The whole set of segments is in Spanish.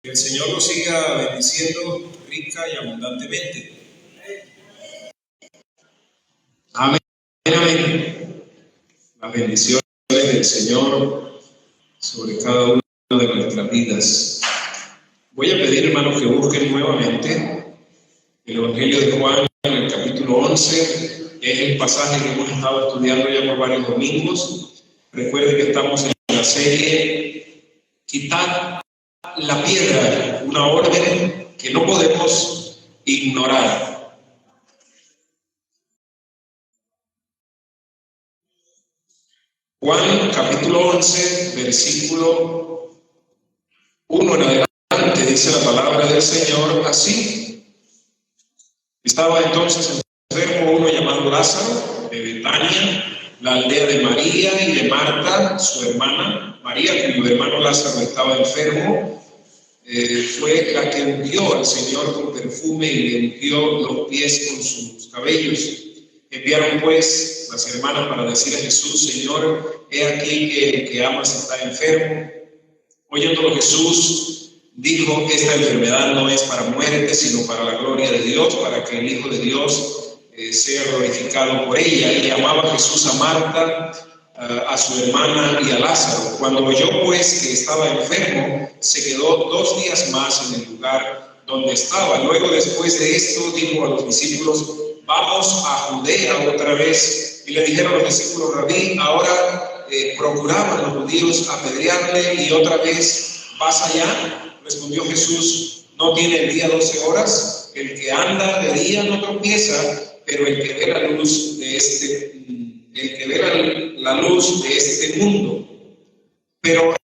Que el Señor nos siga bendiciendo rica y abundantemente. Amén, amén. Las bendiciones del Señor sobre cada una de nuestras vidas. Voy a pedir, hermanos, que busquen nuevamente el Evangelio de Juan en el capítulo 11. Es el pasaje que hemos estado estudiando ya por varios domingos. Recuerden que estamos en la serie Quitar la piedra, una orden que no podemos ignorar. Juan capítulo 11, versículo 1 en adelante, dice la palabra del Señor así. Estaba entonces enfermo uno llamado Lázaro, de Betania, la aldea de María y de Marta, su hermana. María, cuyo hermano Lázaro estaba enfermo, fue la que ungió al Señor con perfume y le ungió los pies con sus cabellos. Enviaron pues las hermanas para decir a Jesús: Señor, he aquí que el que amas está enfermo. Oyéndolo Jesús dijo: esta enfermedad no es para muerte, sino para la gloria de Dios, para que el Hijo de Dios sea glorificado por ella. Y llamaba Jesús a Marta, a su hermana y a Lázaro. Cuando oyó pues que estaba enfermo, se quedó 2 días más en el lugar donde estaba. Luego, después de esto, dijo a los discípulos: vamos a Judea otra vez. Y le dijeron a los discípulos: Rabí, ahora procuraban los judíos apedrearle, y otra vez vas allá. Respondió Jesús: ¿no tiene el día 12 horas? El que anda de día no tropieza, pero el que ve la luz de este mundo. Pero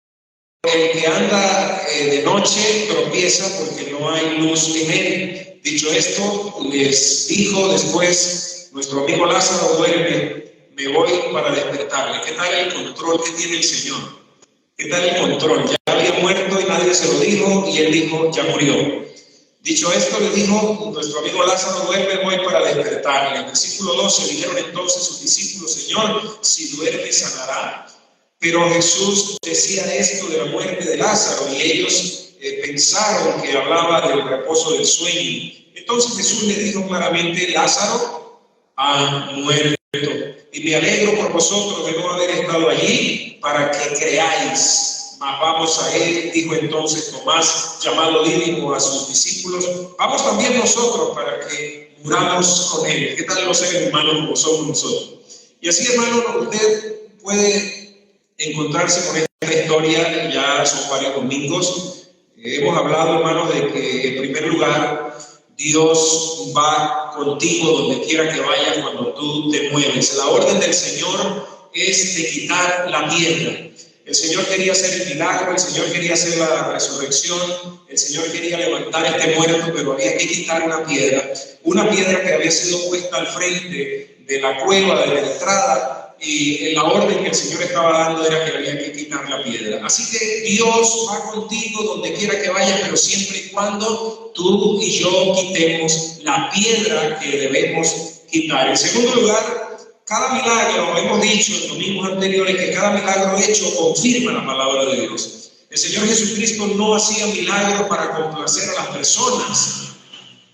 el que anda de noche tropieza, porque no hay luz en él. Dicho esto, les dijo después: nuestro amigo Lázaro duerme, me voy para despertarle. ¿Qué tal el control que tiene el Señor? ¿Qué tal el control? Ya había muerto y nadie se lo dijo, y él dijo: ya murió. Dicho esto, le dijo: nuestro amigo Lázaro duerme, voy para despertarle. En el versículo 12, dijeron entonces sus discípulos: Señor, si duerme, sanará. Pero Jesús decía esto de la muerte de Lázaro, y ellos pensaron que hablaba del reposo del sueño. Entonces Jesús le dijo claramente: Lázaro ha muerto, y me alegro por vosotros de no haber estado allí, para que creáis. Mas vamos a él, dijo entonces Tomás, llamado Dídimo, a sus discípulos: vamos también nosotros para que muramos con él. ¿Qué tal los seres humanos como somos nosotros? Y así, hermano, usted puede encontrarse con esta historia. Ya son varios domingos. Hemos hablado, hermano, de que en primer lugar Dios va contigo donde quiera que vayas cuando tú te mueves. La orden del Señor es de quitar la piedra. El Señor quería hacer el milagro, el Señor quería hacer la resurrección, el Señor quería levantar este muerto, pero había que quitar una piedra que había sido puesta al frente de la cueva, de la entrada, y la orden que el Señor estaba dando era que había que quitar la piedra. Así que Dios va contigo donde quiera que vayas, pero siempre y cuando tú y yo quitemos la piedra que debemos quitar. En segundo lugar, cada milagro, hemos dicho en domingos anteriores que cada milagro hecho confirma la palabra de Dios. El Señor Jesucristo no hacía milagros para complacer a las personas,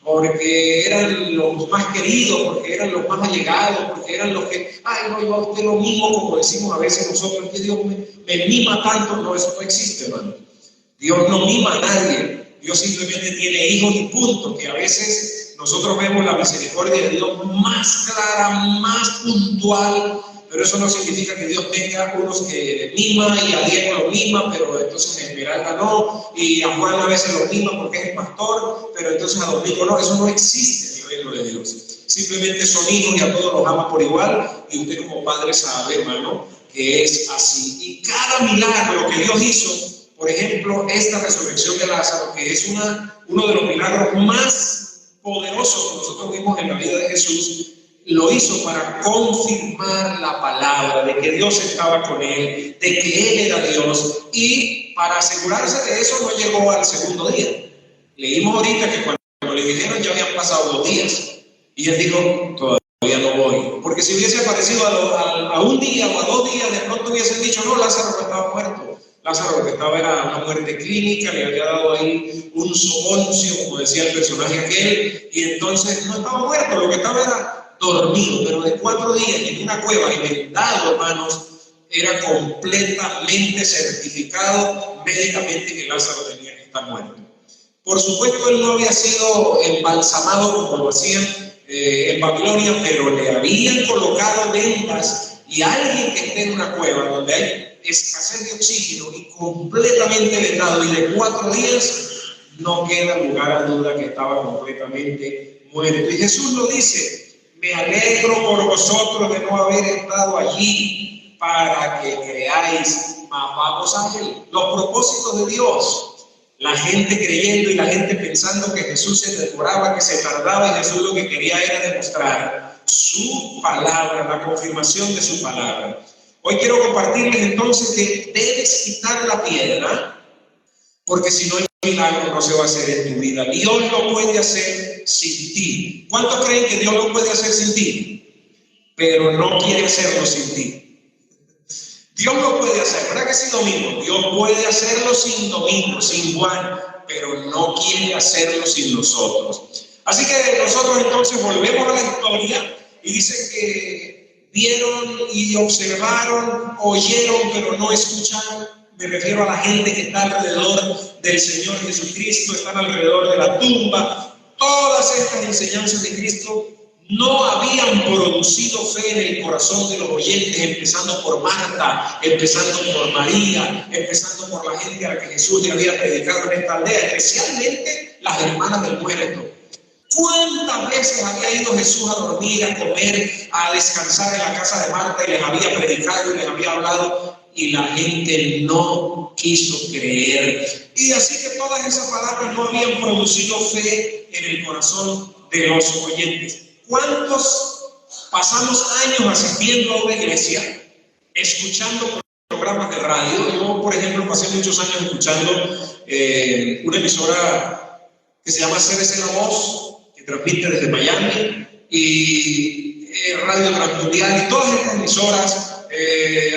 porque eran los más queridos, porque eran los más allegados, porque eran los que, ay, no, yo a usted lo mimo, como decimos a veces nosotros, que Dios me mima tanto. No, eso no existe, hermano. Dios no mima a nadie. Dios simplemente tiene hijos y punto, que a veces nosotros vemos la misericordia de Dios más clara, más puntual, pero eso no significa que Dios tenga unos que mima, y a Diego lo mima, pero entonces a Esmeralda no, y a Juan a veces lo mima porque es el pastor, pero entonces a Domingo no. Eso no existe en el reino de Dios. Simplemente son hijos y a todos los ama por igual, y usted como padre sabe, hermano, que es así. Y cada milagro que Dios hizo, por ejemplo, esta resurrección de Lázaro, que es uno de los milagros más poderosos que nosotros vimos en la vida de Jesús, lo hizo para confirmar la palabra de que Dios estaba con él, de que él era Dios, y para asegurarse de eso no llegó al segundo día. Leímos ahorita que cuando le dijeron ya habían pasado 2 días, y él dijo: todavía no voy, porque si hubiese aparecido a un día o a 2 días, de pronto hubiesen dicho: no, Lázaro no estaba muerto. Lázaro lo que estaba era una muerte clínica, le había dado ahí un soponcio, como decía el personaje aquel, y entonces no estaba muerto, lo que estaba era dormido, pero de 4 días en una cueva y vendado, hermanos, era completamente certificado médicamente que Lázaro tenía que estar muerto. Por supuesto, él no había sido embalsamado como lo hacían en Babilonia, pero le habían colocado vendas, y alguien que esté en una cueva donde hay escasez de oxígeno y completamente vendado y de 4 días, no queda lugar a duda que estaba completamente muerto. Y Jesús lo dice: me alegro por vosotros de no haber estado allí para que creáis, mas vamos a él. Los propósitos de Dios. La gente creyendo y la gente pensando que Jesús se demoraba, que se tardaba, y Jesús lo que quería era demostrar su palabra, la confirmación de su palabra. Hoy quiero compartirles entonces que debes quitar la piedra, porque si no, el milagro no se va a hacer en tu vida. Dios lo puede hacer sin ti. ¿Cuántos creen que Dios lo puede hacer sin ti? Pero no quiere hacerlo sin ti. Dios lo puede hacer, ¿verdad que sí, Domingo? Dios puede hacerlo sin Domingo, sin Juan, pero no quiere hacerlo sin nosotros. Así que nosotros entonces volvemos a la historia y dice que vieron y observaron, oyeron, pero no escucharon. Me refiero a la gente que está alrededor del Señor Jesucristo, están alrededor de la tumba. Todas estas enseñanzas de Cristo no habían producido fe en el corazón de los oyentes, empezando por Marta, empezando por María, empezando por la gente a la que Jesús le había predicado en esta aldea, especialmente las hermanas del muerto. ¿Cuántas veces había ido Jesús a dormir, a comer, a descansar en la casa de Marta, y les había predicado y les había hablado, y la gente no quiso creer? Y así que todas esas palabras no habían producido fe en el corazón de los oyentes. ¿Cuántos pasamos años asistiendo a una iglesia, escuchando programas de radio? Yo, por ejemplo, pasé muchos años escuchando una emisora que se llama CBC La Voz, que transmite desde Miami, y Radio Transmundial, y todas estas emisoras.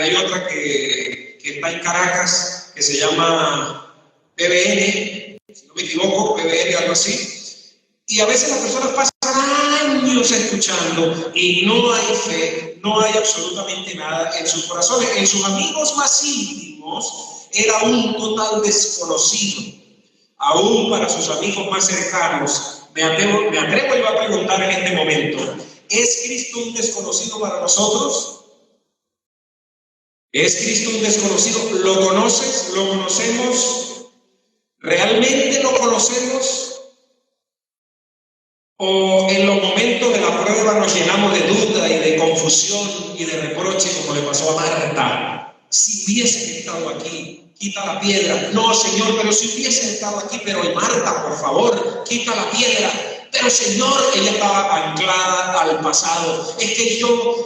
Hay otra que está en Caracas, que se llama PBN, si no me equivoco, PBN, algo así. Y a veces las personas pasan años escuchando y no hay fe, no hay absolutamente nada en sus corazones. En sus amigos más íntimos era un total desconocido. Aún para sus amigos más cercanos, me atrevo yo a preguntar en este momento: ¿es Cristo un desconocido para nosotros? ¿Es Cristo un desconocido? ¿Lo conoces? ¿Lo conocemos? ¿Realmente lo conocemos? ¿O en los momentos de la prueba nos llenamos de duda y de confusión y de reproche, como le pasó a Marta? Si hubiese estado aquí, quita la piedra. No, Señor, pero si hubiese estado aquí. Pero Marta, por favor, quita la piedra. Pero Señor, ella estaba anclada al pasado. Es que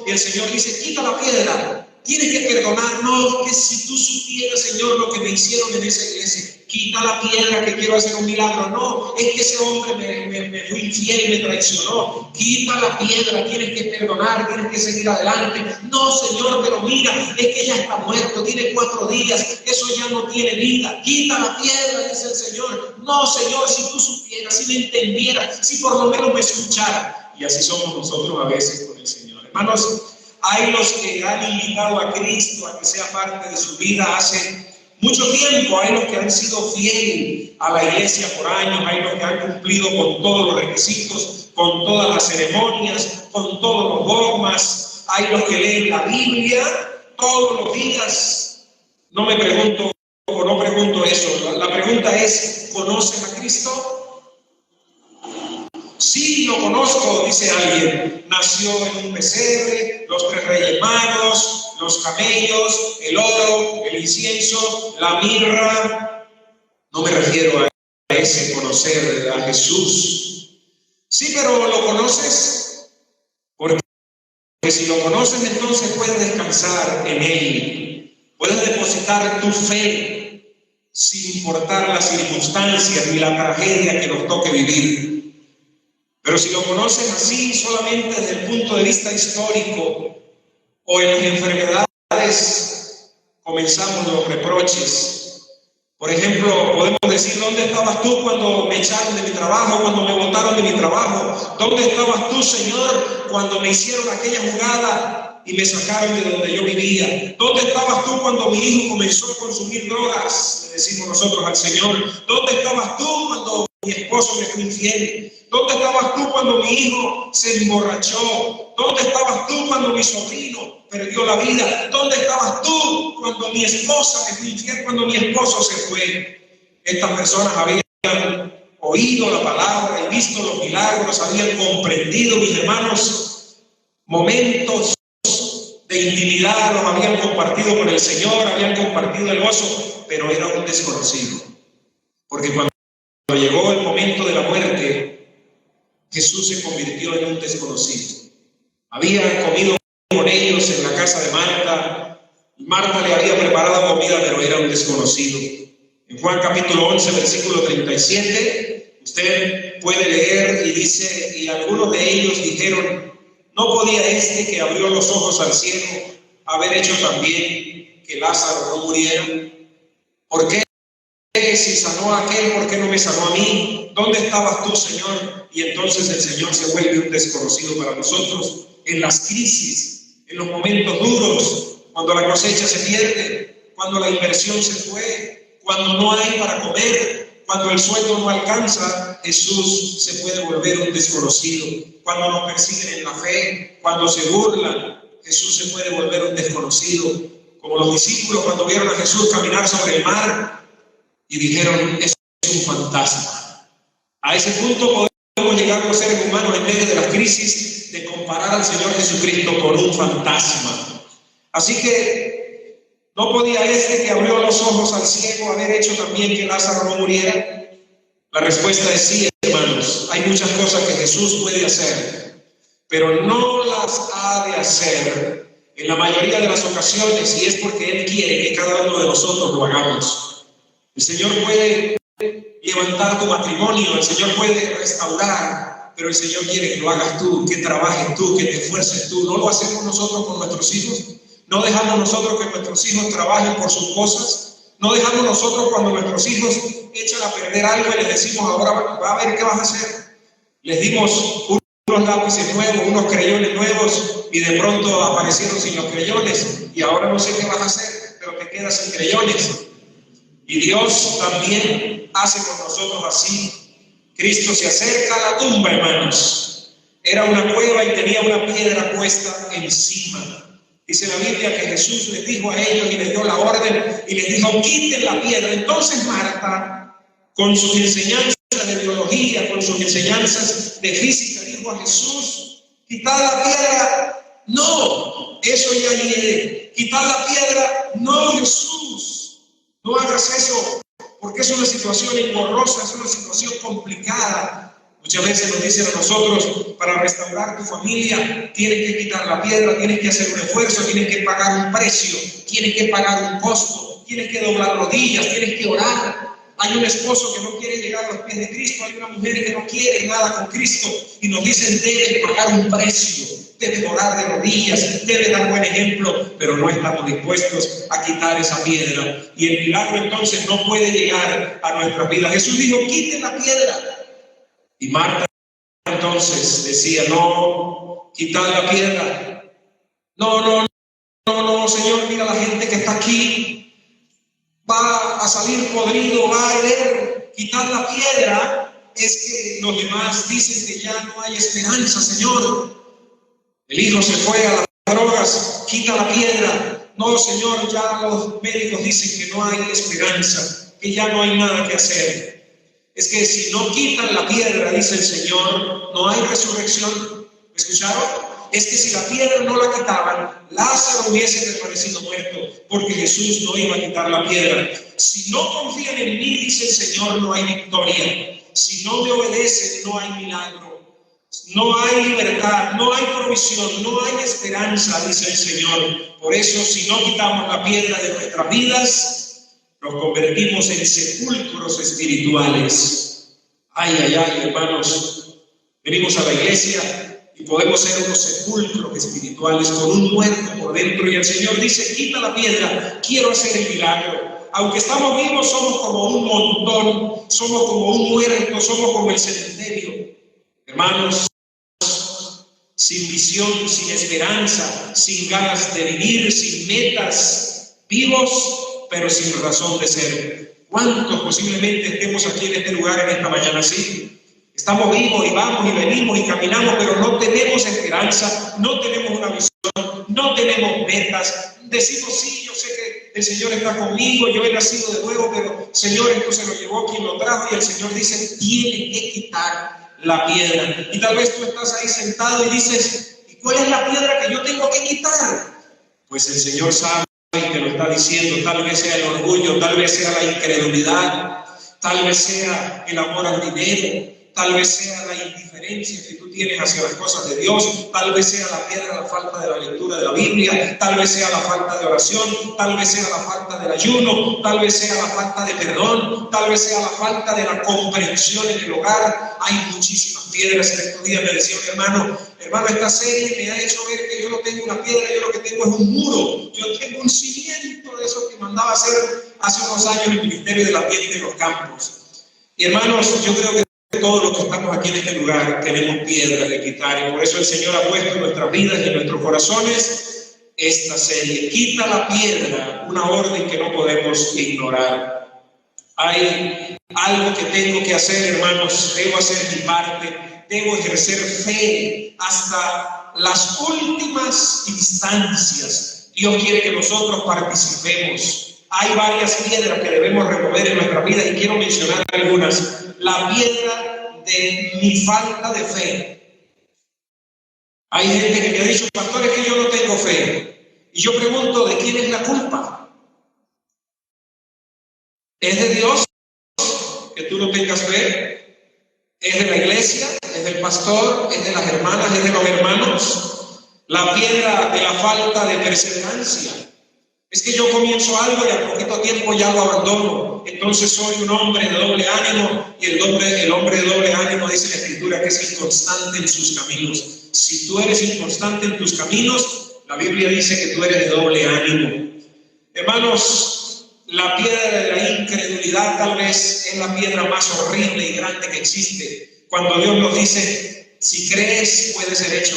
el Señor dice: quita la piedra. Tienes que perdonar. No, que si tú supieras, Señor, lo que me hicieron en esa iglesia. Quita la piedra, que quiero hacer un milagro. No, es que ese hombre me fue infiel y me traicionó. Quita la piedra, tienes que perdonar, tienes que seguir adelante. No, Señor, pero mira, es que ya está muerto, tiene 4 días, eso ya no tiene vida. Quita la piedra, dice el Señor. No, Señor, si tú supieras, si me entendieras, si por lo menos me escucharas. Y así somos nosotros a veces con el Señor. Hermanos, hay los que han invitado a Cristo a que sea parte de su vida hace mucho tiempo. Hay los que han sido fieles a la iglesia por años, hay los que han cumplido con todos los requisitos, con todas las ceremonias, con todos los dogmas. Hay los que leen la Biblia todos los días. No me pregunto o no pregunto eso. La pregunta es: ¿conocen a Cristo? Sí, lo conozco, dice alguien. Nació en un pesebre, los 3 reyes magos, los camellos, el oro, el incienso, la mirra. No me refiero a ese conocer a Jesús. Sí, pero ¿lo conoces? Porque si lo conoces, entonces puedes descansar en Él. Puedes depositar tu fe sin importar las circunstancias ni la tragedia que nos toque vivir. Pero si lo conoces así, solamente desde el punto de vista histórico, o en las enfermedades comenzamos los reproches, Por ejemplo, podemos decir, ¿dónde estabas tú cuando me echaron de mi trabajo, cuando me botaron de mi trabajo? ¿Dónde estabas tú, Señor, cuando me hicieron aquella jugada y me sacaron de donde yo vivía? ¿Dónde estabas tú cuando mi hijo comenzó a consumir drogas? Le decimos nosotros al Señor. ¿Dónde estabas tú cuando mi esposo me fue infiel? ¿Dónde estabas tú cuando mi hijo se emborrachó? ¿Dónde estabas tú cuando mi sobrino perdió la vida? ¿Dónde estabas tú cuando mi esposa me fue infiel, cuando mi esposo se fue? Estas personas habían oído la palabra y visto los milagros, habían comprendido, mis hermanos, momentos de intimidad, los habían compartido con el Señor, habían compartido el gozo, pero era un desconocido. Porque cuando llegó el momento de la muerte, Jesús se convirtió en un desconocido. Había comido con ellos en la casa de Marta, y Marta le había preparado comida, pero era un desconocido. En Juan capítulo 11, versículo 37, usted puede leer y dice, y algunos de ellos dijeron, ¿no podía este que abrió los ojos al ciego haber hecho también que Lázaro no muriera? ¿Por qué? Si sanó a aquel, ¿por qué no me sanó a mí? ¿Dónde estabas tú, Señor? Y entonces el Señor se vuelve un desconocido para nosotros en las crisis, en los momentos duros, cuando la cosecha se pierde, cuando la inversión se fue, cuando no hay para comer, cuando el sueldo no alcanza. Jesús se puede volver un desconocido. Cuando nos persiguen en la fe, cuando se burlan, Jesús se puede volver un desconocido. Como los discípulos cuando vieron a Jesús caminar sobre el mar, y dijeron, es un fantasma. A ese punto podemos llegar los seres humanos en medio de las crisis de comparar al Señor Jesucristo con un fantasma. Así que, ¿no podía este que abrió los ojos al ciego haber hecho también que Lázaro no muriera? La respuesta es sí, hermanos. Hay muchas cosas que Jesús puede hacer, pero no las ha de hacer en la mayoría de las ocasiones, y es porque Él quiere que cada uno de nosotros lo hagamos. El Señor puede levantar tu matrimonio, el Señor puede restaurar, pero el Señor quiere que lo hagas tú, que trabajes tú, que te esfuerces tú. No lo hacemos nosotros con nuestros hijos, no dejamos nosotros que nuestros hijos trabajen por sus cosas, no dejamos nosotros cuando nuestros hijos echan a perder algo y les decimos, ahora va a ver qué vas a hacer. Les dimos unos lápices nuevos, unos creyones nuevos, y de pronto aparecieron sin los creyones, y ahora no sé qué vas a hacer, pero te quedas sin creyones. Y Dios también hace con nosotros así. Cristo se acerca a la tumba, hermanos. Era una cueva y tenía una piedra puesta encima. Dice la Biblia que Jesús les dijo a ellos y les dio la orden y les dijo, quiten la piedra. Entonces Marta, con sus enseñanzas de biología, con sus enseñanzas de física, dijo a Jesús, quitad la piedra. No, eso ya llegué. Quitad la piedra. No, Jesús. No hagas eso, porque es una situación engorrosa, es una situación complicada. Muchas veces nos dicen a nosotros, para restaurar tu familia, tienes que quitar la piedra, tienes que hacer un esfuerzo, tienes que pagar un precio, tienes que pagar un costo, tienes que doblar rodillas, tienes que orar. Hay un esposo que no quiere llegar a los pies de Cristo, hay una mujer que no quiere nada con Cristo, y nos dicen, debes pagar un precio, debes orar de rodillas, debes dar buen ejemplo, pero no estamos dispuestos a quitar esa piedra. Y el milagro entonces no puede llegar a nuestra vida. Jesús dijo, quiten la piedra. Y Marta entonces decía, no, quitad la piedra. No, Señor, mira la gente que está aquí. Va a salir podrido, va a arder. Quitad la piedra. Es que los demás dicen que ya no hay esperanza, Señor. El hijo se fue a las drogas, quita la piedra. No, Señor, ya los médicos dicen que no hay esperanza, que ya no hay nada que hacer. Es que si no quitan la piedra, dice el Señor, no hay resurrección. ¿Me escucharon? Es que si la piedra no la quitaban, Lázaro hubiese permanecido muerto, porque Jesús no iba a quitar la piedra. Si no confían en mí, dice el Señor, no hay victoria. Si no me obedecen, no hay milagro. No hay libertad, no hay provisión, no hay esperanza, dice el Señor. Por eso, si no quitamos la piedra de nuestras vidas, nos convertimos en sepulcros espirituales. Ay, hermanos, venimos a la iglesia y podemos ser unos sepulcros espirituales con un muerto por dentro, y el Señor dice, quita la piedra, quiero hacer el milagro. Aunque estamos vivos, somos como un montón, somos como un muerto, somos como el cementerio. Hermanos, sin visión, sin esperanza, sin ganas de vivir, sin metas, vivos, pero sin razón de ser. ¿Cuántos posiblemente estemos aquí en este lugar en esta mañana así? Estamos vivos y vamos y venimos y caminamos, pero no tenemos esperanza, no tenemos una visión, no tenemos metas. Decimos, sí, yo sé que el Señor está conmigo, yo he nacido de nuevo, pero Señor, esto se lo llevó quien lo trajo, y el Señor dice, tiene que quitar la piedra. Y tal vez tú estás ahí sentado y dices, ¿y cuál es la piedra que yo tengo que quitar? Pues el Señor sabe que lo está diciendo. Tal vez sea el orgullo, tal vez sea la incredulidad, tal vez sea el amor al dinero, tal vez sea la indiferencia que tú tienes hacia las cosas de Dios, tal vez sea la piedra la falta de la lectura de la Biblia, tal vez sea la falta de oración, tal vez sea la falta del ayuno, tal vez sea la falta de perdón, tal vez sea la falta de la comprensión en el hogar. Hay muchísimas piedras. En estos días me decía un hermano, esta serie me ha hecho ver que yo no tengo una piedra, yo lo que tengo es un muro, yo tengo un cimiento de eso que mandaba hacer hace unos años el Ministerio de la Piel y de los Campos. Y hermanos, yo creo que todos los que estamos aquí en este lugar tenemos piedras que quitar, y por eso el Señor ha puesto en nuestras vidas y en nuestros corazones esta serie. Quita la piedra, una orden que no podemos ignorar. Hay algo que tengo que hacer, hermanos. Debo hacer mi parte, debo ejercer fe hasta las últimas instancias. Dios quiere que nosotros participemos. Hay varias piedras que debemos remover en nuestra vida y quiero mencionar algunas. La piedra de mi falta de fe. Hay gente que me ha dicho, pastor, es que yo no tengo fe. Y yo pregunto, ¿de quién es la culpa? ¿Es de Dios que tú no tengas fe? ¿Es de la iglesia? ¿Es del pastor? ¿Es de las hermanas? ¿Es de los hermanos? La piedra de la falta de perseverancia. Es que yo comienzo algo y al poquito tiempo ya lo abandono. Entonces soy un hombre de doble ánimo, y el hombre de doble ánimo, dice la Escritura, que es inconstante en sus caminos. Si tú eres inconstante en tus caminos, la Biblia dice que tú eres de doble ánimo. Hermanos, la piedra de la incredulidad tal vez es la piedra más horrible y grande que existe. Cuando Dios nos dice, si crees, puede ser hecho.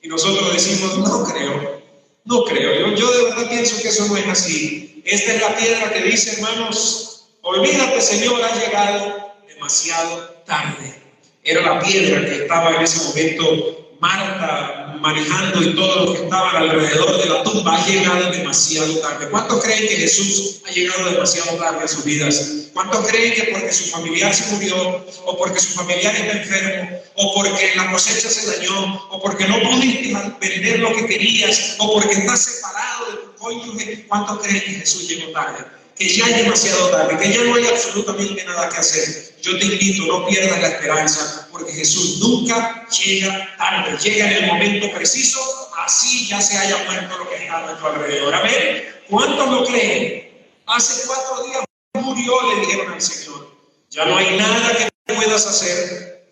Y nosotros decimos, no creo. No creo, yo de verdad pienso que eso no es así. Esta es la piedra que dice, hermanos, olvídate, Señor, has llegado demasiado tarde. Era la piedra que estaba en ese momento Marta manejando y todos los que estaban alrededor de la tumba. Ha llegado demasiado tarde. ¿Cuántos creen que Jesús ha llegado demasiado tarde en sus vidas? ¿Cuántos creen que porque su familiar se murió, o porque su familiar está enfermo, o porque la cosecha se dañó, o porque no pudiste vender lo que querías, o porque estás separado de tu cónyuge, cuántos creen que Jesús llegó tarde? Que ya es demasiado tarde, que ya no hay absolutamente nada que hacer. Yo te invito, no pierdas la esperanza, porque Jesús nunca llega tarde, llega en el momento preciso, así ya se haya muerto lo que estaba a tu alrededor. Amén. ¿Cuántos lo creen? Hace 4 días murió, le dijeron al Señor. Ya no hay nada que puedas hacer.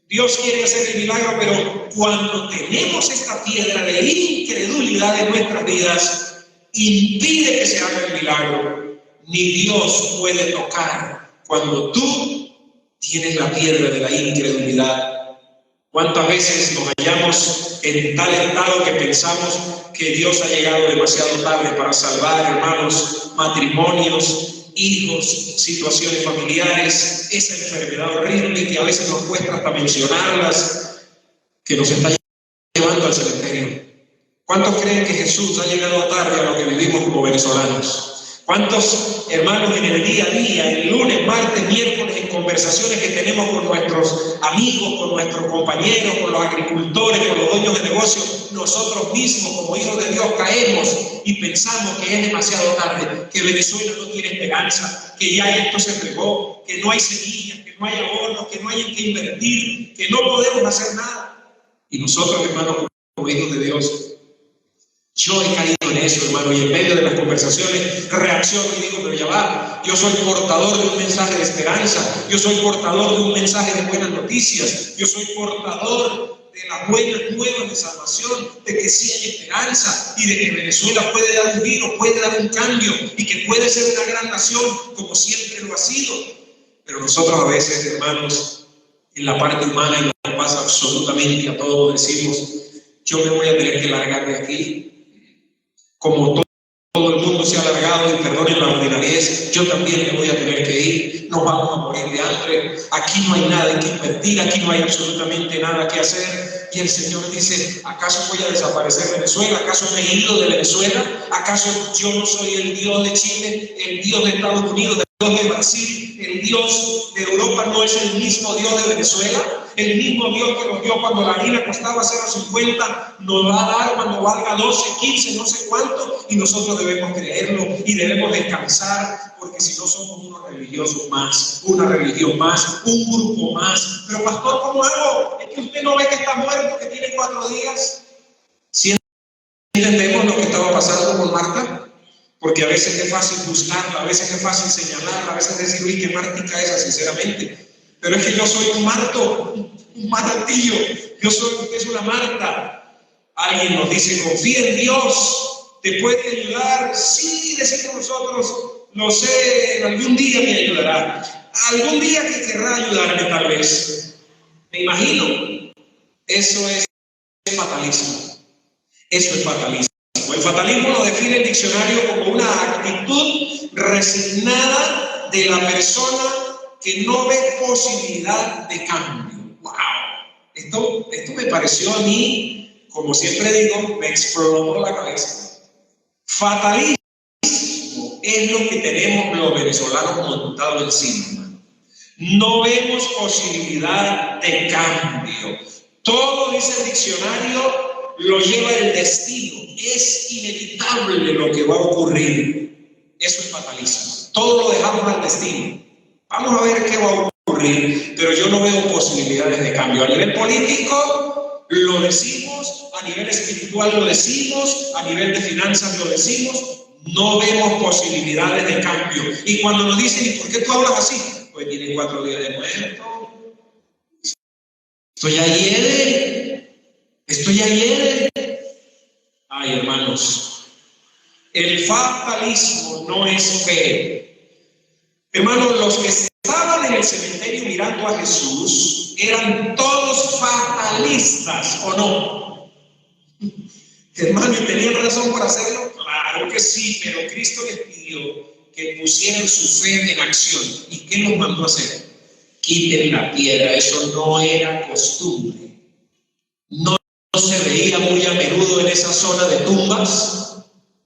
Dios quiere hacer el milagro, pero cuando tenemos esta piedra de incredulidad en nuestras vidas, impide que se haga el milagro. Ni Dios puede tocar cuando tú tienes la piedra de la incredulidad. ¿Cuántas veces nos hallamos en tal estado que pensamos que Dios ha llegado demasiado tarde para salvar, hermanos, matrimonios, hijos, situaciones familiares, esa enfermedad horrible que a veces nos cuesta hasta mencionarlas, que nos está llevando al cementerio? ¿Cuántos creen que Jesús ha llegado tarde a lo que vivimos como venezolanos? ¿Cuántos hermanos en el día a día, el lunes, martes, miércoles, en conversaciones que tenemos con nuestros amigos, con nuestros compañeros, con los agricultores, con los dueños de negocios, nosotros mismos como hijos de Dios caemos y pensamos que es demasiado tarde, que Venezuela no tiene esperanza, que ya esto se regó, que no hay semillas, que no hay ahorros, que no hay en qué invertir, que no podemos hacer nada? Y nosotros, hermanos, como hijos de Dios, yo he caído en eso, hermano, y en medio de las conversaciones reacciono y digo, pero ya va, yo soy portador de un mensaje de esperanza, yo soy portador de un mensaje de buenas noticias, yo soy portador de las buenas nuevas de salvación, de que sí hay esperanza y de que Venezuela puede dar un giro, puede dar un cambio y que puede ser una gran nación como siempre lo ha sido. Pero nosotros a veces, hermanos, en la parte humana, y nos pasa absolutamente a todos, decimos: yo me voy a tener que largar de aquí, como todo el mundo se ha alargado, y perdonen la ordinariez, yo también me voy a tener que ir, nos vamos a morir de hambre, aquí no hay nada que invertir, aquí no hay absolutamente nada que hacer. Y el Señor dice: ¿acaso voy a desaparecer Venezuela? ¿Acaso me he ido de Venezuela? ¿Acaso yo no soy el Dios de Chile, el Dios de Estados Unidos, el Dios de Brasil, el Dios de Europa? ¿No es el mismo Dios de Venezuela? El mismo Dios que nos dio cuando la harina costaba 0.50, nos va a dar cuando valga 12, 15, no sé cuánto, y nosotros debemos creerlo y debemos descansar, porque si no somos unos religiosos más, una religión más, un grupo más. Pero pastor, ¿cómo hago? ¿Es que usted no ve que está muerto, que tiene 4 días? ¿Sí entendemos lo que estaba pasando con Marta? Porque a veces es fácil buscarla, a veces es fácil señalarla, a veces decir: uy, qué mártica esa, sinceramente. Pero es que yo soy un marto, un martillo. Usted es una Marta. Alguien nos dice: confía en Dios, te puede ayudar. Sí, decimos nosotros: no sé, algún día me ayudará. Algún día que querrá ayudarme, tal vez. Me imagino. Eso es fatalismo. Eso es fatalismo. El fatalismo lo define el diccionario como una actitud resignada de la persona que no ve posibilidad de cambio. ¡Wow! Esto me pareció a mí, como siempre digo, me explotó la cabeza. Fatalismo es lo que tenemos los venezolanos montados encima. No vemos posibilidad de cambio. Todo, dice el diccionario, lo lleva el destino. Es inevitable lo que va a ocurrir. Eso es fatalismo. Todo lo dejamos al destino. Vamos a ver qué va a ocurrir, pero yo no veo posibilidades de cambio. A nivel político lo decimos, a nivel espiritual lo decimos, a nivel de finanzas lo decimos. No vemos posibilidades de cambio. Y cuando nos dicen: ¿y por qué tú hablas así? Pues tiene 4 días de muerto. Estoy ayer. Ay, hermanos, el fatalismo no es fe. Hermanos, los que estaban en el cementerio mirando a Jesús eran todos fatalistas, ¿o no? Hermanos, ¿y tenían razón por hacerlo? Claro que sí, pero Cristo les pidió que pusieran su fe en acción. ¿Y qué los mandó a hacer? Quiten la piedra. Eso no era costumbre. No se veía muy a menudo en esa zona de tumbas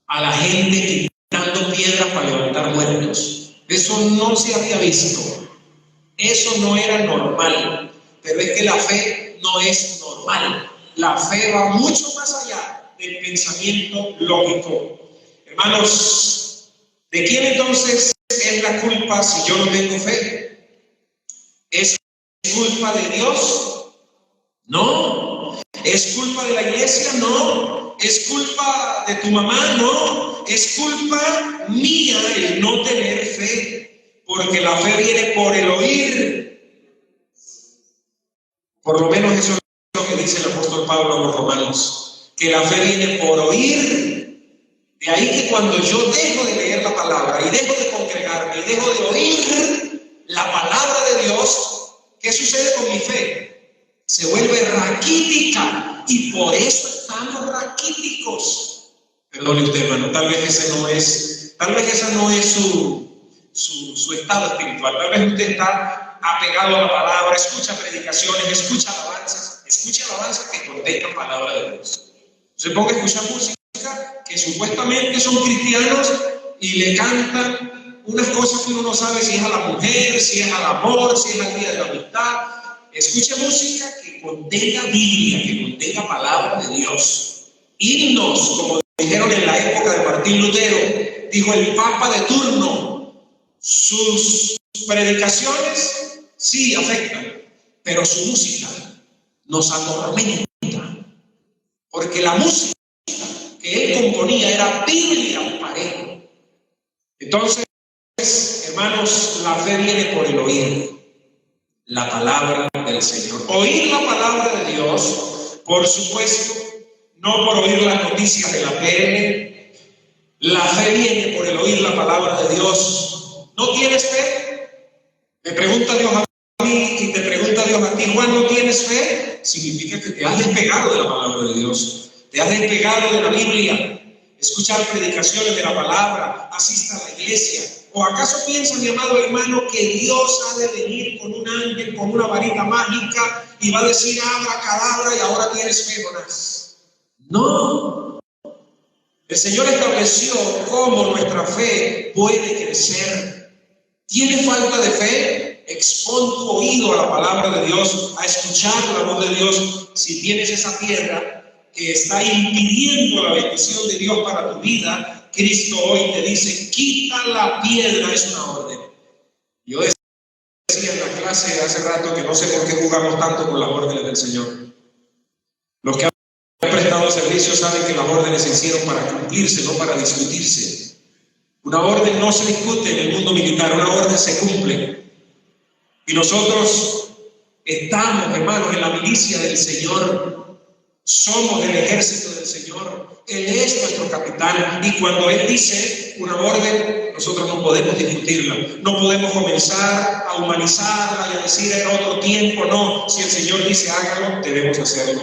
a la gente quitando piedras para levantar muertos. Eso no se había visto. Eso no era normal. Pero es que la fe no es normal. La fe va mucho más allá del pensamiento lógico. Hermanos, ¿de quién entonces es la culpa si yo no tengo fe? ¿Es culpa de Dios? No. ¿Es culpa de la iglesia? No. ¿Es culpa de tu mamá? No. Es culpa mía el no tener fe, porque la fe viene por el oír. Por lo menos eso es lo que dice el apóstol Pablo a los romanos, que la fe viene por oír. De ahí que cuando yo dejo de leer la palabra y dejo de congregarme y dejo de oír la palabra de Dios, ¿qué sucede con mi fe? Se vuelve raquítica, y por eso estamos raquíticos. Perdone usted, hermano, tal vez ese no es su estado espiritual. Tal vez usted está apegado a la palabra, escucha predicaciones, escucha alabanzas que contengan palabra de Dios. Se ponga a escuchar música que supuestamente son cristianos y le cantan unas cosas que uno no sabe si es a la mujer, si es al amor, si es al día de la amistad. Escuche música que contenga Biblia, que contenga palabra de Dios. Himnos, como dijeron en la época de Martín Lutero, dijo el Papa de turno, sus predicaciones sí afectan, pero su música nos atormenta, porque la música que él componía era Biblia parejo. Entonces, hermanos, la fe viene por el oír la palabra del Señor. Oír la palabra de Dios Por supuesto, no por oír las noticias de la tele. La fe viene por el oír la palabra de Dios. ¿No tienes fe? Me pregunta Dios a mí y te pregunta Dios a ti: Juan, ¿no tienes fe? Significa que te has despegado de la palabra de Dios, te has despegado de la Biblia. Escuchar predicaciones de la palabra, asista a la iglesia. ¿O acaso piensa, mi amado hermano, que Dios ha de venir con un ángel, con una varita mágica y va a decir abracadabra y ahora tienes fe, Jonás? No. El Señor estableció cómo nuestra fe puede crecer. ¿Tienes falta de fe? Expon tu oído a la palabra de Dios, a escuchar la voz de Dios. Si tienes esa piedra que está impidiendo la bendición de Dios para tu vida, Cristo hoy te dice: quita la piedra. Es una orden. Yo decía en la clase hace rato que no sé por qué jugamos tanto con las órdenes del Señor. Los que han prestado servicio saben que las órdenes se hicieron para cumplirse, no para discutirse. Una orden no se discute en el mundo militar, una orden se cumple. Y nosotros estamos, hermanos, en la milicia del Señor. Somos del ejército del Señor. Él es nuestro capitán. Y cuando Él dice una orden, nosotros no podemos discutirla. No podemos comenzar a humanizarla y a decir en otro tiempo. No, si el Señor dice hágalo, debemos hacerlo.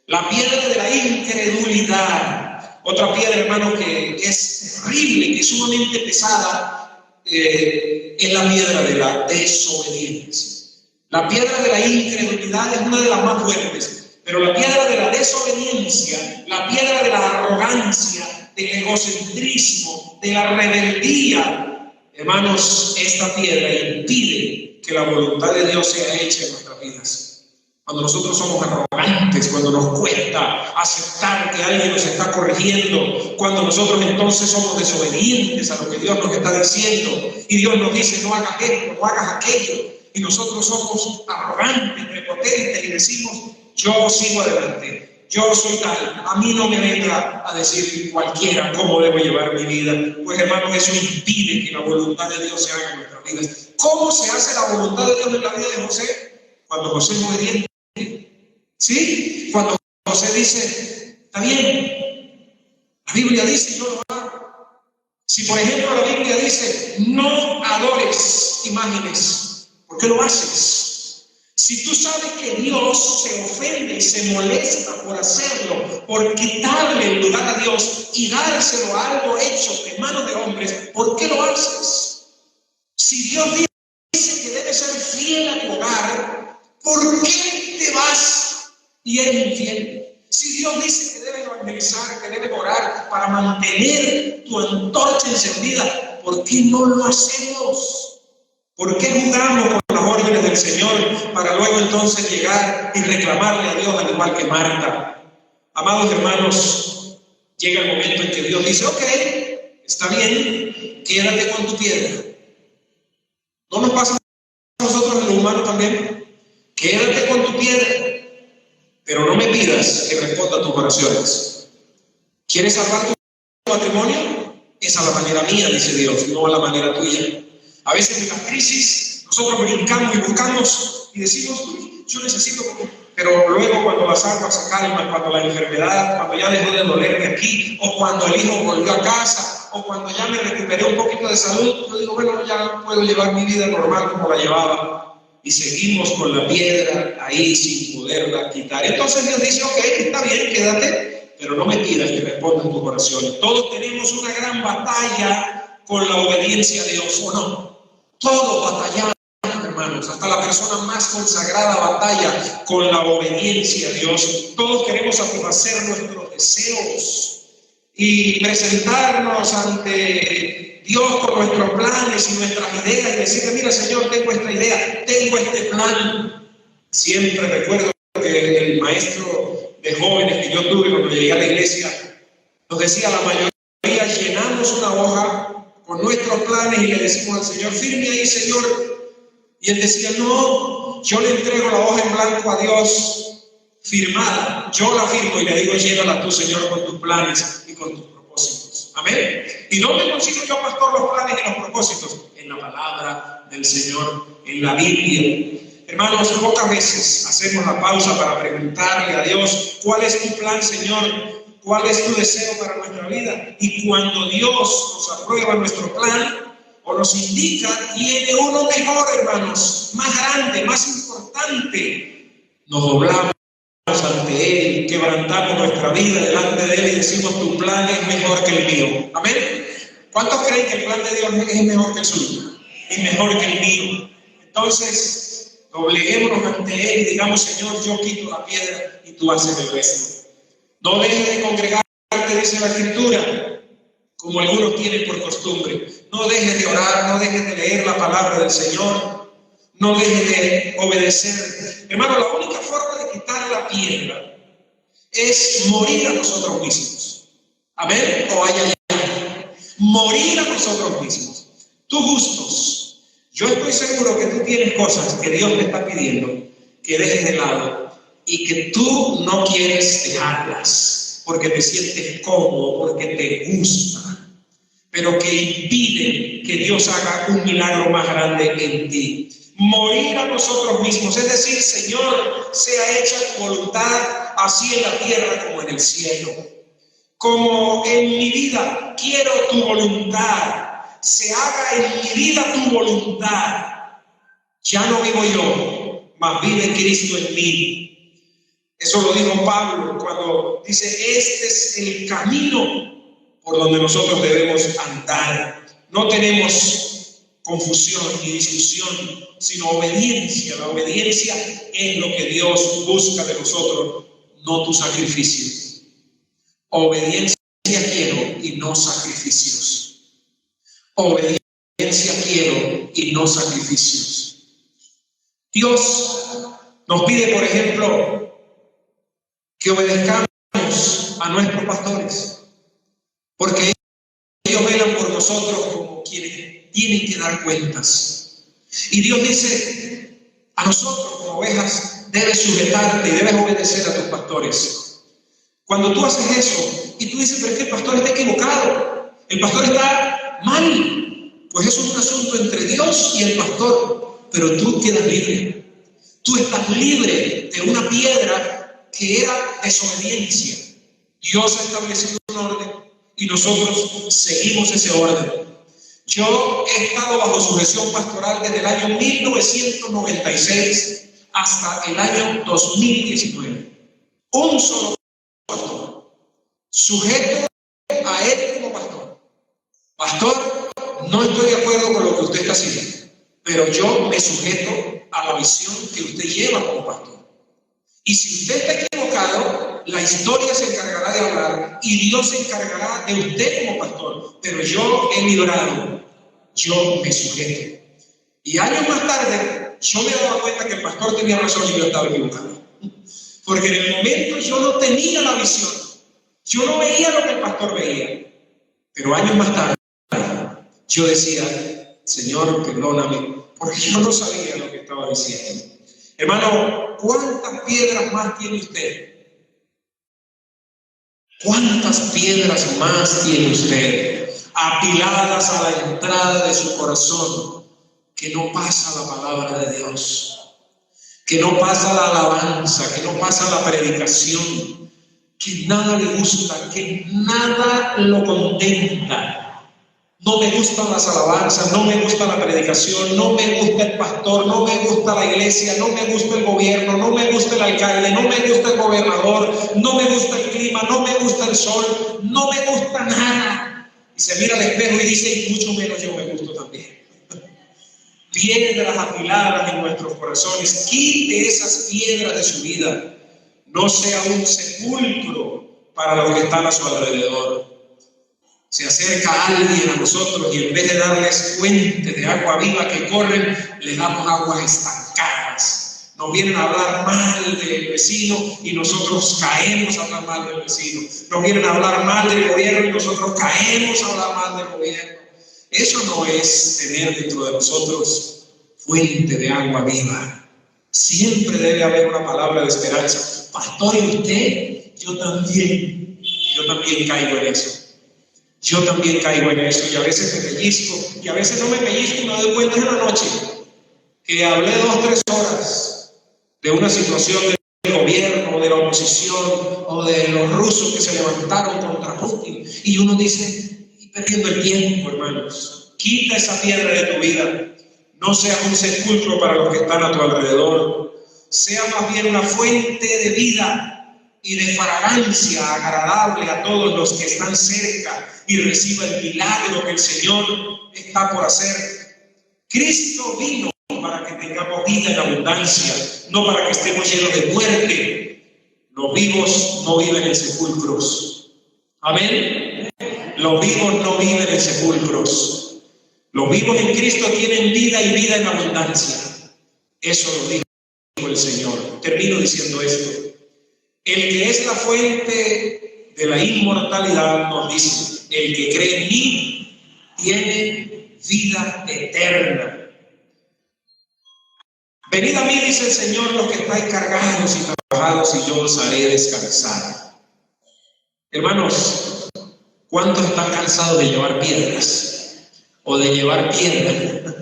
La piedra de la incredulidad. Otra piedra, hermano, que es terrible, que es sumamente pesada, es la piedra de la desobediencia. La piedra de la incredulidad es una de las más fuertes. Pero la piedra de la desobediencia, la piedra de la arrogancia, del egocentrismo, de la rebeldía, hermanos, esta piedra impide que la voluntad de Dios sea hecha en nuestras vidas. Cuando nosotros somos arrogantes, cuando nos cuesta aceptar que alguien nos está corrigiendo, cuando nosotros entonces somos desobedientes a lo que Dios nos está diciendo, y Dios nos dice: no hagas esto, no hagas aquello, y nosotros somos arrogantes, prepotentes y decimos: yo sigo adelante, yo soy tal, a mí no me venga a decir cualquiera cómo debo llevar mi vida. Pues, hermanos, eso impide que la voluntad de Dios se haga en nuestras vidas. ¿Cómo se hace la voluntad de Dios en la vida de José? Cuando José es obediente. ¿Sí? Cuando José dice: está bien, la Biblia dice, yo lo hago. Si, por ejemplo, la Biblia dice: no adores imágenes, ¿por qué lo haces? Si tú sabes que Dios se ofende y se molesta por hacerlo, por quitarle el lugar a Dios y dárselo a algo hecho en manos de hombres, ¿por qué lo haces? Si Dios dice que debes ser fiel a tu hogar, ¿por qué te vas y eres infiel? Si Dios dice que debes evangelizar, que debes orar para mantener tu antorcha encendida, ¿por qué no lo hacemos? ¿Por qué jugamos con las órdenes del Señor para luego entonces llegar y reclamarle a Dios al igual que Marta? Amados hermanos, llega el momento en que Dios dice: ok, está bien, quédate con tu piedra. ¿No nos pasa a nosotros en lo humano también? Quédate con tu piedra, pero no me pidas que responda a tus oraciones. ¿Quieres salvar tu matrimonio? Es a la manera mía, dice Dios, no a la manera tuya. A veces en las crisis nosotros brincamos y buscamos y decimos: yo necesito, pero luego cuando las aguas se calman, cuando la enfermedad, cuando ya dejó de dolerme aquí, o cuando el hijo volvió a casa, o cuando ya me recuperé un poquito de salud, yo digo: bueno, ya puedo llevar mi vida normal como la llevaba. Y seguimos con la piedra ahí sin poderla quitar. Entonces Dios dice: ok, está bien, quédate, pero no me pidas que respondan tus oraciones. Todos tenemos una gran batalla con la obediencia a Dios, ¿o no? Todos batallamos, hermanos, hasta la persona más consagrada batalla con la obediencia a Dios. Todos queremos satisfacer nuestros deseos y presentarnos ante Dios con nuestros planes y nuestras ideas y decirle: mira, Señor, tengo esta idea, tengo este plan. Siempre recuerdo que el maestro de jóvenes que yo tuve cuando llegué a la iglesia nos decía: la mayoría llenamos una hoja con nuestros planes y le decimos al Señor: firme ahí, Señor. Y Él decía: no, yo le entrego la hoja en blanco a Dios, firmada, yo la firmo y le digo: llévala tú, Señor, con tus planes y con tus propósitos. Amén. ¿Y dónde consigo yo, pastor, los planes y los propósitos? En la palabra del Señor, en la Biblia. Hermanos, pocas veces hacemos la pausa para preguntarle a Dios, ¿cuál es tu plan, Señor? ¿Cuál es tu deseo para nuestra vida? Y cuando Dios nos aprueba nuestro plan o nos indica, tiene uno mejor, hermanos, más grande, más importante. Nos doblamos ante Él, quebrantamos nuestra vida delante de Él y decimos, tu plan es mejor que el mío. Amén. ¿Cuántos creen que el plan de Dios es mejor que el suyo? Es mejor que el mío. Entonces, dobleguémonos ante Él y digamos, Señor, yo quito la piedra y tú haces el resto. No dejes de congregarte, dice la Escritura, como algunos tienen por costumbre. No dejes de orar, no dejes de leer la palabra del Señor, no dejes de obedecer. Hermano, la única forma de quitar la piedra es morir a nosotros mismos. Amén. O allá. Morir a nosotros mismos. Tus gustos. Yo estoy seguro que tú tienes cosas que Dios te está pidiendo que dejes de lado y que tú no quieres dejarlas porque te sientes cómodo, porque te gusta, pero que impiden que Dios haga un milagro más grande en ti. Morir a nosotros mismos, es decir, Señor, sea hecha tu voluntad, así en la tierra como en el cielo. Como en mi vida quiero tu voluntad, se haga en mi vida tu voluntad. Ya no vivo yo, mas vive Cristo en mí. Eso lo dijo Pablo cuando dice, este es el camino por donde nosotros debemos andar. No tenemos confusión ni discusión, sino obediencia. La obediencia es lo que Dios busca de nosotros, no tu sacrificio. Obediencia quiero y no sacrificios. Obediencia quiero y no sacrificios. Dios nos pide, por ejemplo, que obedezcamos a nuestros pastores, porque ellos velan por nosotros como quienes tienen que dar cuentas. Y Dios dice, a nosotros como ovejas debes sujetarte y debes obedecer a tus pastores. Cuando tú haces eso y tú dices, pero es que el pastor está equivocado, el pastor está mal, pues eso es un asunto entre Dios y el pastor, pero tú quedas libre. Tú estás libre de una piedra que era desobediencia. Dios ha establecido un orden y nosotros seguimos ese orden. Yo he estado bajo sujeción pastoral desde el año 1996 hasta el año 2019. Un solo pastor, sujeto a él como pastor. Pastor, no estoy de acuerdo con lo que usted está haciendo, pero yo me sujeto a la visión que usted lleva como pastor. Y si usted está equivocado, la historia se encargará de hablar y Dios se encargará de usted como pastor. Pero yo he librado, yo me sujeto. Y años más tarde, yo me daba cuenta que el pastor tenía razón y yo estaba equivocado. Porque en el momento yo no tenía la visión. Yo no veía lo que el pastor veía. Pero años más tarde, yo decía, Señor, perdóname, porque yo no sabía lo que estaba diciendo. Hermano, ¿cuántas piedras más tiene usted? ¿Cuántas piedras más tiene usted apiladas a la entrada de su corazón que no pasa la palabra de Dios, que no pasa la alabanza, que no pasa la predicación, que nada le gusta, que nada lo contenta? No me gustan las alabanzas, no me gusta la predicación, no me gusta el pastor, no me gusta la iglesia, no me gusta el gobierno, no me gusta el alcalde, no me gusta el gobernador, no me gusta el clima, no me gusta el sol, no me gusta nada. Y se mira al espejo y dice, y mucho menos yo me gusto también. Piedras apiladas en nuestros corazones, quite esas piedras de su vida. No sea un sepulcro para los que están a su alrededor. Se acerca alguien a nosotros y en vez de darles fuentes de agua viva que corren, les damos aguas estancadas. Nos vienen a hablar mal del vecino y nosotros caemos a hablar mal del vecino. Nos vienen a hablar mal del gobierno y nosotros caemos a hablar mal del gobierno. Eso no es tener dentro de nosotros fuente de agua viva. Siempre debe haber una palabra de esperanza. Pastor, ¿y usted? Yo también caigo en eso. Yo también caigo en eso y a veces me pellizco y a veces no me pellizco y me doy cuenta en la noche. que hablé 2 o 3 horas de una situación del gobierno, de la oposición o de los rusos que se levantaron contra Putin, y uno dice, y perdiendo el tiempo, hermanos, quita esa piedra de tu vida. No seas un sepulcro para los que están a tu alrededor, sea más bien una fuente de vida y de fragancia agradable a todos los que están cerca, y reciba el milagro que el Señor está por hacer. Cristo vino para que tengamos vida en abundancia, no para que estemos llenos de muerte. Los vivos no viven en sepulcros. Amén. Los vivos no viven en sepulcros. Los vivos en Cristo tienen vida y vida en abundancia. Eso lo dijo el Señor. Termino diciendo esto. El que es la fuente de la inmortalidad nos dice, el que cree en mí tiene vida eterna. Venid a mí, dice el Señor, los que estáis cargados y trabajados, y yo os haré descansar. Hermanos, ¿cuántos están cansados de llevar piedras o de llevar piedra?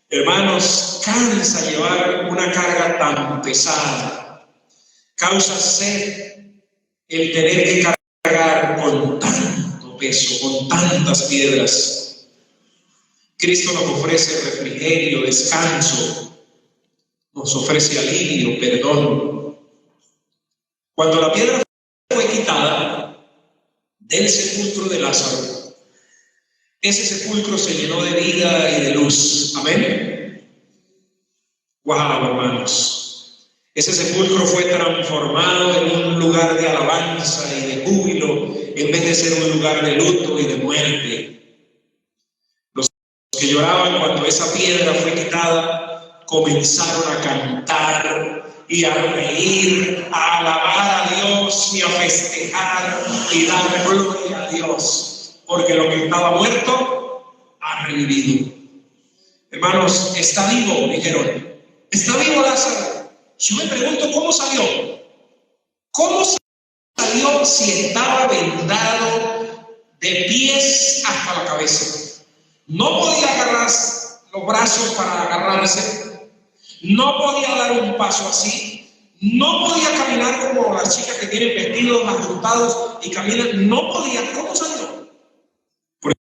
Hermanos, cansa llevar una carga tan pesada. Causa sed el tener que cargar con tanto peso, con tantas piedras. Cristo nos ofrece refrigerio, descanso, nos ofrece alivio, perdón. Cuando la piedra fue quitada del sepulcro de Lázaro, ese sepulcro se llenó de vida y de luz. Amén. Wow, hermanos. Ese sepulcro fue transformado en un lugar de alabanza y de júbilo, en vez de ser un lugar de luto y de muerte. Los que lloraban cuando esa piedra fue quitada comenzaron a cantar y a reír, a alabar a Dios y a festejar y dar gloria a Dios, porque lo que estaba muerto ha revivido. Hermanos, está vivo, dijeron. Está vivo Lázaro. Yo me pregunto, ¿cómo salió? ¿Cómo salió si estaba vendado de pies hasta la cabeza? No podía agarrar los brazos para agarrarse, no podía dar un paso así, no podía caminar como las chicas que tienen vestidos ajustados y caminan, no podía. ¿Cómo salió? Porque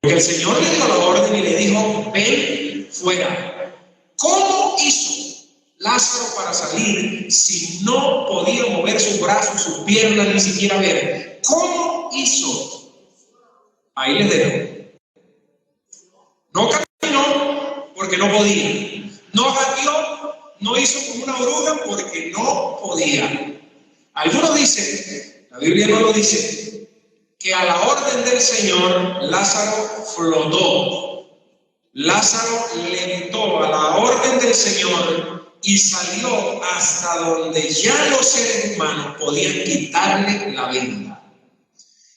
el Señor le dio la orden y le dijo, ven fuera. ¿Cómo hizo Lázaro para salir si no podía mover sus brazos, sus piernas, ni siquiera ver? ¿Cómo hizo? Ahí les dejo. No caminó porque no podía. No gateó, no hizo como una oruga porque no podía. Algunos dicen, la Biblia no lo dice, que a la orden del Señor Lázaro flotó. Lázaro levitó a la orden del Señor y salió hasta donde ya los seres humanos podían quitarle la venda.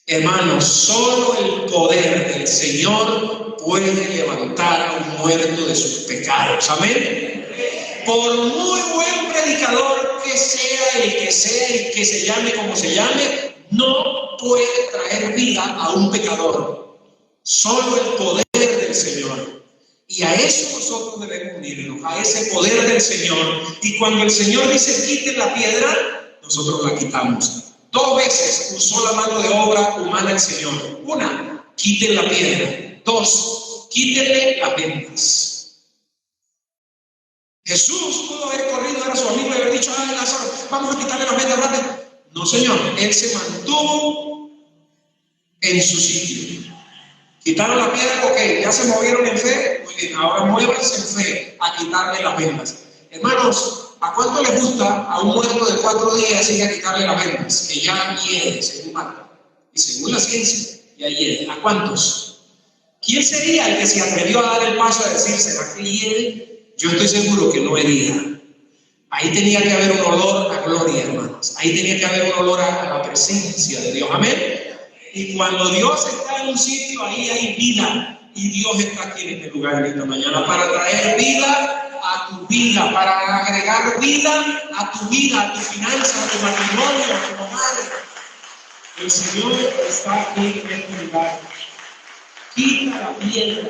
Hermanos, solo el poder del Señor puede levantar a un muerto de sus pecados. Amén. Por muy buen predicador que sea, el que se llame como se llame, no puede traer vida a un pecador. Solo el poder del Señor. Y a eso nosotros debemos unirnos, a ese poder del Señor. Y cuando el Señor dice quiten la piedra, nosotros la quitamos. 2 veces usó la mano de obra humana el Señor. 1, quiten la piedra. 2, quítenle las vendas. Jesús pudo haber corrido a su amigo y haber dicho, ay Lázaro, vamos a quitarle las vendas rápido. No, Señor, Él se mantuvo en su sitio. Quitaron la piedra, ok, ya se movieron en fe, muy bien, ahora muévanse en fe a quitarle las vendas. Hermanos, ¿a cuánto les gusta a un muerto de 4 días ir a quitarle las vendas? Que ya hiede, según Marco, y según la ciencia, ya hiede. ¿A cuántos? ¿Quién sería el que se atrevió a dar el paso a decir, ¿será que hiede? Yo estoy seguro que no hería. Ahí tenía que haber un olor a gloria, hermanos. Ahí tenía que haber un olor a la presencia de Dios. Amén. Y cuando Dios está en un sitio, ahí hay vida. Y Dios está aquí en este lugar en esta mañana para traer vida a tu vida, para agregar vida a tu vida, a tu finanza, a tu matrimonio, a tu hogar. El Señor está aquí en este lugar. Quita la piedra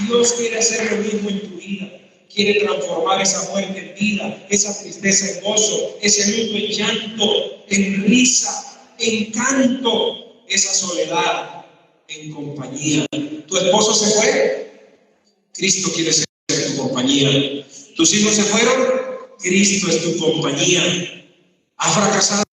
Dios quiere hacer lo mismo en tu vida. Quiere transformar esa muerte en vida, esa tristeza en gozo, ese luto en llanto, en risa, en canto, esa soledad en compañía. ¿Tu esposo se fue? Cristo quiere ser tu compañía. ¿Tus hijos se fueron? Cristo es tu compañía. ¿Has fracasado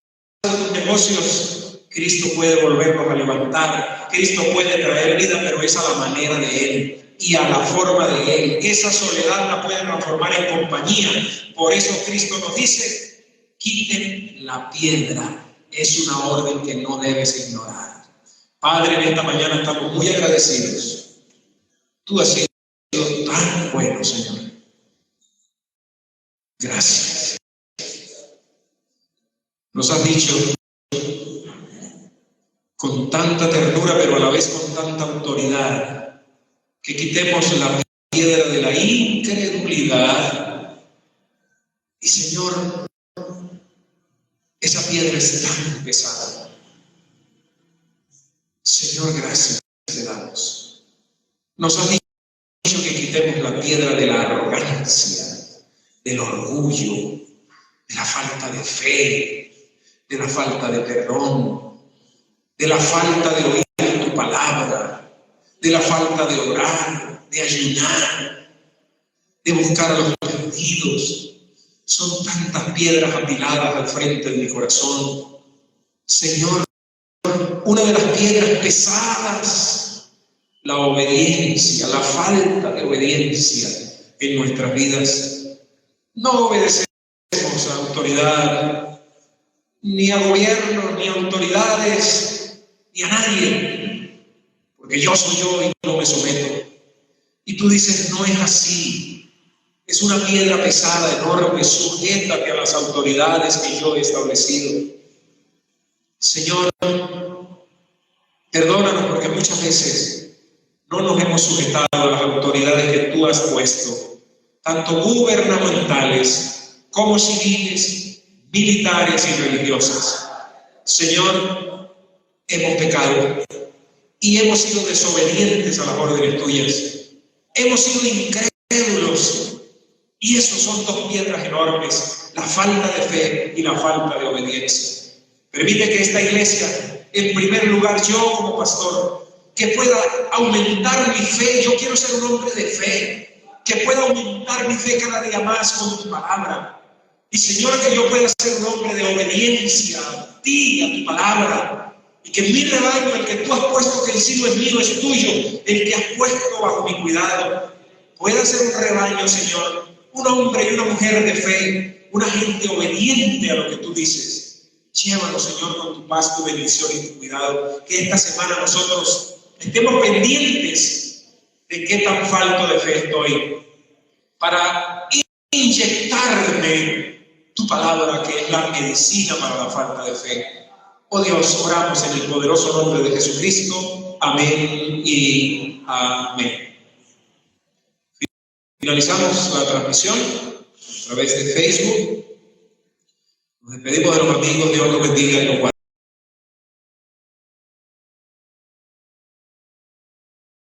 en tus negocios? Cristo puede volverlos a levantar. Cristo puede traer vida, pero es a la manera de Él y a la forma de Él. Esa soledad la puede transformar en compañía. Por eso Cristo nos dice: quiten la piedra. Es una orden que no debes ignorar. Padre, en esta mañana estamos muy agradecidos. Tú has sido tan bueno, Señor. Gracias. Nos has dicho con tanta ternura, pero a la vez con tanta autoridad, que quitemos la piedra de la incredulidad. Y Señor, esa piedra es tan pesada. Señor, gracias te damos. Nos has dicho que quitemos la piedra de la arrogancia, del orgullo, de la falta de fe, de la falta de perdón, de la falta de oír tu palabra, de la falta de orar, de ayunar, de buscar a los perdidos. Son tantas piedras apiladas al frente de mi corazón. Señor, una de las piedras pesadas, la obediencia, la falta de obediencia en nuestras vidas. No obedecemos a autoridad, ni a gobierno, ni a autoridades, ni a nadie, porque yo soy yo y no me someto. Y tú dices: no es así. Es una piedra pesada, enorme. Sujétate a las autoridades que yo he establecido. Señor, perdónanos porque muchas veces no nos hemos sujetado a las autoridades que tú has puesto, tanto gubernamentales como civiles, militares y religiosas. Señor, hemos pecado y hemos sido desobedientes a las órdenes tuyas. Hemos sido incrédulos. Y esos son dos piedras enormes: la falta de fe y la falta de obediencia. Permite que esta iglesia, en primer lugar, yo como pastor, que pueda aumentar mi fe. Yo quiero ser un hombre de fe, que pueda aumentar mi fe cada día más con tu palabra. Y Señor, que yo pueda ser un hombre de obediencia a ti, a tu palabra. Y que mi rebaño, el que tú has puesto, que el sino es mío, es tuyo, el que has puesto bajo mi cuidado, pueda ser un rebaño, Señor, un hombre y una mujer de fe, una gente obediente a lo que tú dices. Llévanos, Señor, con tu paz, tu bendición y tu cuidado. Que esta semana nosotros estemos pendientes de qué tan falto de fe estoy, para inyectarme tu palabra, que es la medicina para la falta de fe. Oh Dios, oramos en el poderoso nombre de Jesucristo. Amén y amén. Finalizamos la transmisión a través de Facebook. Nos despedimos de los amigos. Dios los bendiga y los guarde.